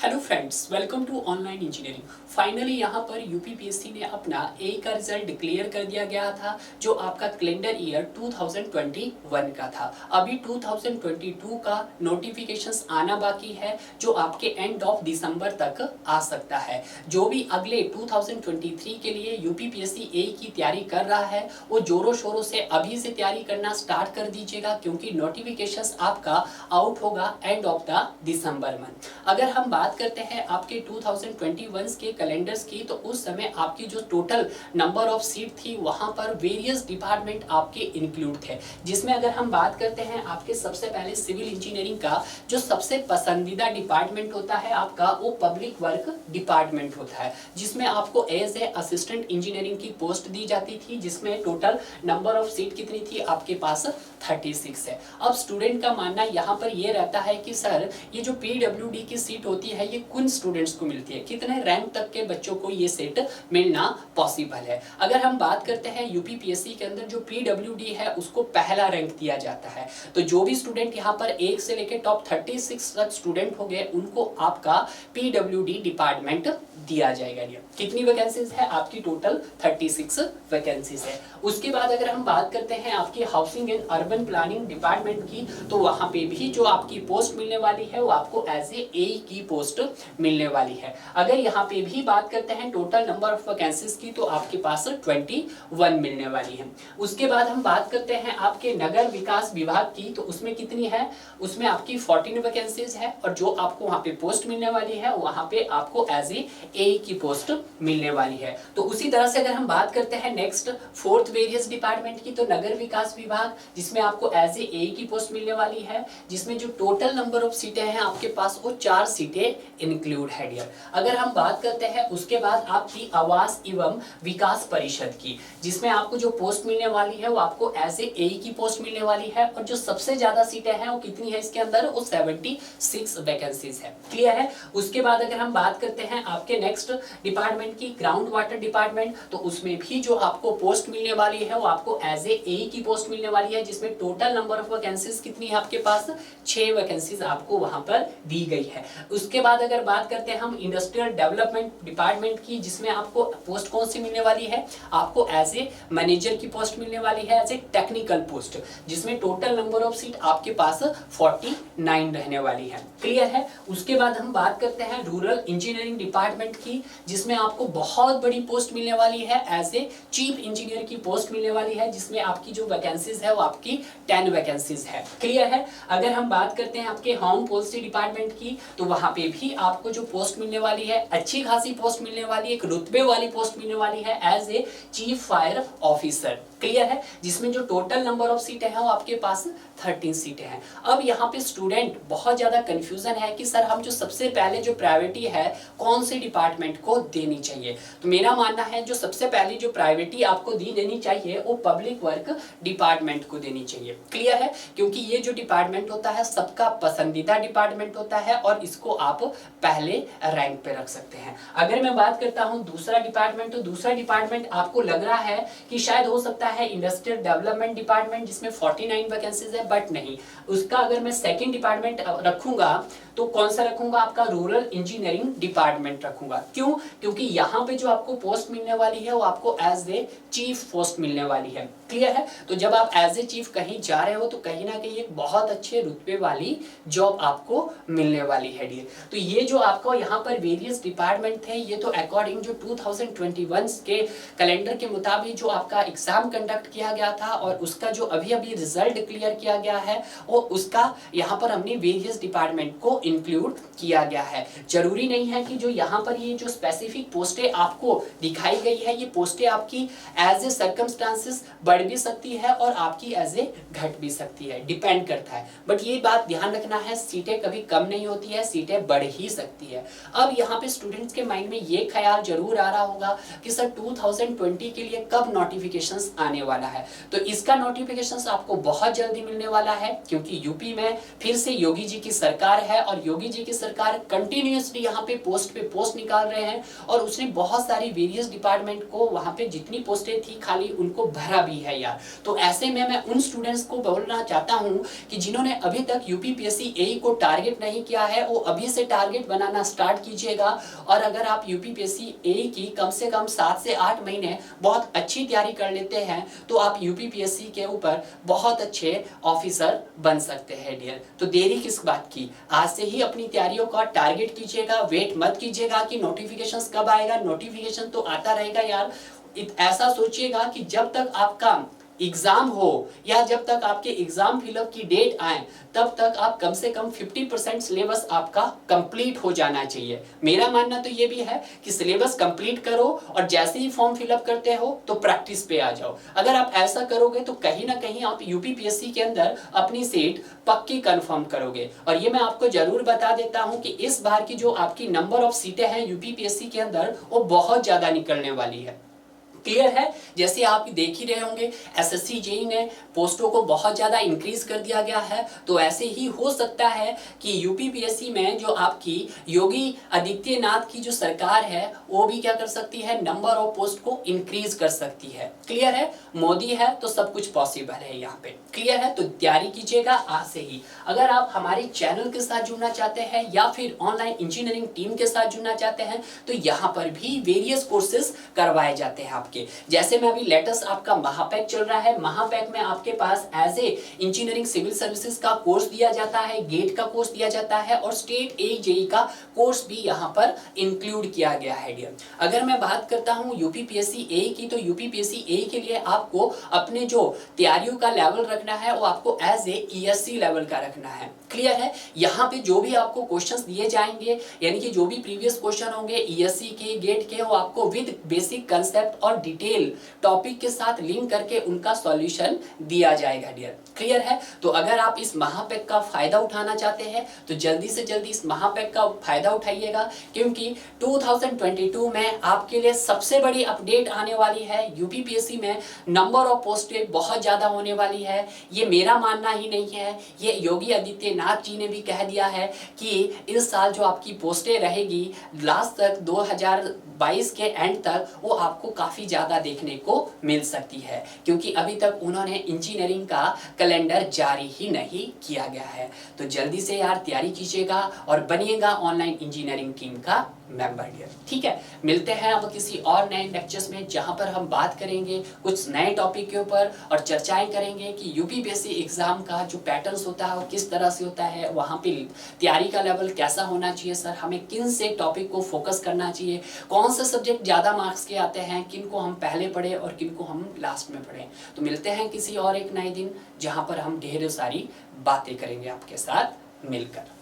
Hello friends, welcome to online engineering. Finally यहाँ पर UPPSC ने अपना ए का रिजल्ट डिक्लेयर कर दिया गया था, जो आपका कैलेंडर ईयर 2021 का था। अभी 2022 का नोटिफिकेशंस आना बाकी है, जो आपके एंड ऑफ दिसंबर तक आ सकता है। जो भी अगले 2023 के लिए यूपीपीएससी ए की तैयारी कर रहा है, वो जोरों शोरों से अभी से तैयारी करना स्टार्ट कर दीजिएगा, क्योंकि नोटिफिकेशंस आपका आउट होगा end of the December month. अगर हम बात करते हैं आपके 2021 के कैलेंडर्स की, तो उस समय आपकी जो टोटल नंबर ऑफ सीट थी, वहां पर वेरियस डिपार्टमेंट आपके इंक्लूड थे, जिसमें अगर हम बात करते हैं आपके सबसे पहले सिविल इंजीनियरिंग का जो सबसे पसंदीदा डिपार्टमेंट होता है आपका, वो पब्लिक वर्क डिपार्टमेंट होता है, जिसमें आपको एज ए असिस्टेंट इंजीनियरिंग की पोस्ट दी जाती थी, जिसमें टोटल नंबर ऑफ सीट कितनी थी आपके पास 36 है। अब स्टूडेंट का मानना यहाँ पर ये रहता है कि सर ये जो पीडब्ल्यूडी की सीट होती है, ये किन स्टूडेंट्स को मिलती है, कितने रैंक तक के बच्चों को ये सीट मिलना पॉसिबल है। अगर हम बात करते हैं यूपीपीएससी के अंदर जो पीडब्ल्यूडी है, उसको पहला रैंक दिया जाता है। तो जो भी स्टूडेंट यहाँ पर 1 से लेकर टॉप 36 तक स्टूडेंट हो गए, उनको आपका पीडब्ल्यूडी डिपार्टमेंट दिया जाएगा। कितनी वैकेंसीज है आपकी? टोटल 36 वैकेंसीज है। उसके बाद अगर हम बात करते हैं आपकी housing and urban planning department की, तो वहां पे भी जो आपकी पोस्ट मिलने वाली है, वो आपको एज ए की पोस्ट मिलने वाली है। अगर यहाँ पे भी बात करते हैं टोटल नंबर ऑफ वैकेंसीज की, तो आपके पास 21 मिलने वाली है। उसके बाद हम बात करते हैं आपके नगर विकास विभाग की, तो उसमें कितनी है? उसमें आपकी 14 वैकेंसीज है, और जो आपको वहां पे पोस्ट मिलने वाली है, वहां पे आपको एज ए की पोस्ट मिलने वाली है। तो उसी तरह से अगर हम बात करते हैं नेक्स्ट फोर्थ वेरियस डिपार्टमेंट की, तो नगर विकास विभाग, जिसमें आपको एज ए की पोस्ट मिलने वाली है, जिसमें जो टोटल नंबर ऑफ सीटें हैं आपके पास, वो 4 सीटें इंक्लूड है डियर। अगर हम बात करते हैं उसके बाद आपकी आवास एवं विकास परिषद की, जिसमें आपको जो पोस्ट मिलने वाली है, वो आपको एज ए की पोस्ट मिलने वाली है, और जो सबसे ज्यादा सीटें हैं वो कितनी है इसके अंदर? वो 76 वैकेंसीज है। क्लियर है? उसके बाद अगर हम बात करते हैं आपके नेक्स्ट डिपार्टमेंट की, ग्राउंड वाटर डिपार्टमेंट, तो उसमें भी जो आपको पोस्ट मिलने वाली है, वो आपको एज ए की पोस्ट मिलने वाली है, जिसमें टोटल नंबर ऑफ वैकेंसीज कितनी है आपके पास? 6 वैकेंसीज आपको वहां पर दी गई है। उसके बाद अगर बात करते हैं हम इंडस्ट्रियल डेवलपमेंट डिपार्टमेंट की, जिसमें आपको पोस्ट कौन सी मिलने वाली है? आपको एज ए मैनेजर की पोस्ट मिलने वाली है, एज ए टेक्निकल पोस्ट, जिसमें टोटल नंबर ऑफ सीट आपके पास 49 रहने वाली है। क्लियर है? उसके बाद हम बात करते हैं रूरल इंजीनियरिंग डिपार्टमेंट की, जिसमें आपको बहुत बड़ी पोस्ट मिलने वाली है, एज ए चीफ इंजीनियर की पोस्ट मिलने वाली है, जिसमें आपकी जो वैकेंसीज है वो आपकी 10 वैकेंसीज है। क्लियर है? अगर हम बात करते हैं आपके होम पॉलिसी डिपार्टमेंट की, तो वहां पे भी आपको जो पोस्ट मिलने वाली है, अच्छी खासी पोस्ट मिलने वाली है, एक रुतबे वाली पोस्ट मिलने वाली है, as a chief fire officer. Clear है? जिसमें जो टोटल नंबर ऑफ सीटें हैं वो आपके पास 13 सीटें हैं। अब यहाँ पे स्टूडेंट बहुत ज्यादा कंफ्यूजन है कि सर हम जो सबसे पहले जो प्रायोरिटी है कौन से डिपार्टमेंट को देनी चाहिए। तो मेरा मानना है जो सबसे पहली जो प्रायोरिटी आपको दी देनी चाहिए, वो पब्लिक वर्क डिपार्टमेंट को देनी चाहिए। क्लियर है? क्योंकि ये जो डिपार्टमेंट होता है सबका पसंदीदा डिपार्टमेंट होता है, और इसको आप पहले रैंक पे रख सकते हैं। अगर मैं बात करता हूँ दूसरा डिपार्टमेंट, तो दूसरा डिपार्टमेंट आपको लग रहा है कि शायद हो सकता है इंडस्ट्रियल डेवलपमेंट डिपार्टमेंट, जिसमें 49 वैकेंसीज है, बट नहीं। उसका अगर मैं सेकंड डिपार्टमेंट रखूंगा, तो कौन सा रखूंगा? आपका रूरल इंजीनियरिंग डिपार्टमेंट रखूंगा। क्यों? क्योंकि यहाँ पे जो आपको पोस्ट मिलने वाली है, वो आपको एज ए चीफ पोस्ट मिलने वाली है। क्लियर है? तो जब आप एज ए चीफ कहीं जा रहे हो, तो कहीं ना कहीं एक बहुत अच्छे रुतबे वाली जॉब आपको मिलने वाली है डियर। तो ये जो आपको यहाँ पर वेरियस डिपार्टमेंट थे, ये तो अकॉर्डिंग जो 2021 के कैलेंडर के मुताबिक जो आपका एग्जाम कंडक्ट किया गया था, और उसका जो अभी अभी रिजल्ट डिक्लेयर किया गया है, और उसका यहाँ पर हमने वेरियस डिपार्टमेंट को इंक्लूड किया गया है। जरूरी नहीं है कि जो यहाँ पर ये जो स्पेसिफिक पोस्टें आपको दिखाई गई है, ये पोस्टें आपकी एज ए सर्कमस्टांसेस बढ़ भी सकती है, और आपकी एज ए घट भी सकती है, डिपेंड करता है। बट ये बात ध्यान रखना है, सीटें कभी कम नहीं होती है, सीटें बढ़ ही सकती है। अब यहाँ पे स्टूडेंट्स के माइंड में ये ख्याल जरूर आ रहा होगा कि सर 2020 के लिए कब नोटिफिकेशंस आने वाला है। तो इसका नोटिफिकेशन आपको बहुत जल्दी मिलने वाला है, क्योंकि यूपी में फिर से योगी जी की सरकार है और योगी जी की सरकार कंटिन्यूअसली यहाँ पे पोस्ट निकाल रहे हैं और उसने बहुत सारी वेरियस डिपार्टमेंट को वहाँ पे जितनी पोस्टें थी खाली उनको भरा भी है यार। तो ऐसे में मैं उन स्टूडेंट्स को बोलना चाहता हूँ कि जिन्होंने अभी तक यूपीपीएससी एई को टारगेट नहीं किया है वो अभी से टारगेट बनाना स्टार्ट कीजिएगा। और अगर आप यूपीपीएससी एई की कम से कम 7 से 8 महीने बहुत अच्छी तैयारी कर लेते हैं तो आप यूपीपीएससी के ऊपर बहुत अच्छे ऑफिसर बन सकते हैं डियर। तो देरी किस बात की, आज से ही अपनी तैयारियों का टारगेट कीजिएगा। वेट मत कीजिएगा कि नोटिफिकेशंस कब आएगा, नोटिफिकेशन तो आता रहेगा यार। ऐसा सोचिएगा कि जब तक आपका एग्जाम हो या जब तक आपके एग्जाम फिलअप की डेट आए तब तक आप कम से कम 50% सिलेबस आपका कंप्लीट हो जाना चाहिए। मेरा मानना तो ये भी है कि सिलेबस कंप्लीट करो और जैसे ही फॉर्म फिलअप करते हो तो प्रैक्टिस पे आ जाओ। अगर आप ऐसा करोगे तो कहीं ना कहीं आप यूपीपीएससी के अंदर अपनी सीट पक्की कंफर्म करोगे। और ये मैं आपको जरूर बता देता हूं कि इस बार की जो आपकी नंबर ऑफ सीटें हैं यूपीपीएससी के अंदर वो बहुत ज्यादा निकलने वाली है। क्लियर है, जैसे आप देख ही रहे होंगे एसएससी जेई ने पोस्टों को बहुत ज्यादा इंक्रीज कर दिया गया है। तो ऐसे ही हो सकता है कि यूपीपीएससी में जो आपकी योगी आदित्यनाथ की जो सरकार है वो भी क्या कर सकती है, नंबर ऑफ पोस्ट को इंक्रीज कर सकती है। क्लियर है, मोदी है तो सब कुछ पॉसिबल है यहाँ पे। क्लियर है, तो तैयारी कीजिएगा आज से ही। अगर आप हमारे चैनल के साथ जुड़ना चाहते हैं या फिर ऑनलाइन इंजीनियरिंग टीम के साथ जुड़ना चाहते हैं तो यहाँ पर भी वेरियस कोर्सेज करवाए जाते हैं आपके। जैसे में अभी लेटेस्ट आपका महापैक चल रहा है, महापैक में आपके पास as a engineering civil services का कोर्स दिया जाता है, गेट का कोर्स दिया जाता है और स्टेट ए जेई का कोर्स भी यहाँ पर इंक्लूड किया गया है डियर। अगर मैं बात करता हूँ यूपीपीएससी ए की, तो यूपीपीएससी ए के लिए आपको अपने जो तैयारियों का लेवल रखना है वो आपको एज ए ईएससी लेवल का रखना है। क्लियर है, यहाँ पे जो भी आपको क्वेश्चंस दिए जाएंगे यानी कि जो भी प्रीवियस क्वेश्चन होंगे ईएससी के गेट के, वो आपको विद बेसिक कंसेप्ट और डिटेल टॉपिक के साथ लिंक करके उनका सॉल्यूशन दिया जाएगा डियर। क्लियर है, तो अगर आप इस महापैक का फायदा उठाना चाहते हैं तो जल्दी से जल्दी इस महापैक का फायदा उठाइएगा, क्योंकि 2022 में आपके लिए सबसे बड़ी अपडेट आने वाली है। यूपीपीएससी में नंबर ऑफ पोस्टें बहुत ज्यादा होने वाली है। ये मेरा मानना ही नहीं है, ये योगी आदित्यनाथ जी ने भी कह दिया है कि इस साल जो आपकी पोस्टें रहेगी लास्ट तक 2022 के एंड तक वो आपको काफी ज्यादा देखने को मिल सकती है, क्योंकि अभी तक उन्होंने इंजीनियरिंग का कैलेंडर जारी ही नहीं किया गया है। तो जल्दी से यार तैयारी कीजिएगा और बनिएगा ऑनलाइन इंजीनियरिंग टीम का मेंबर डियर। ठीक है, मिलते हैं अब किसी और नए लेक्चर्स में जहां पर हम बात करेंगे कुछ नए टॉपिक के ऊपर और चर्चाएं करेंगे कि यूपीपीएससी एग्जाम का जो पैटर्न्स होता है वो किस तरह से होता है, वहां पे तैयारी का लेवल कैसा होना चाहिए सर, हमें किन से टॉपिक को फोकस करना चाहिए, कौन से सब्जेक्ट ज्यादा मार्क्स के आते हैं, किन को हम पहले पढ़े और किन को हम लास्ट में पढ़े। तो मिलते हैं किसी और एक नए दिन जहां पर हम ढेर सारी बातें करेंगे आपके साथ मिलकर।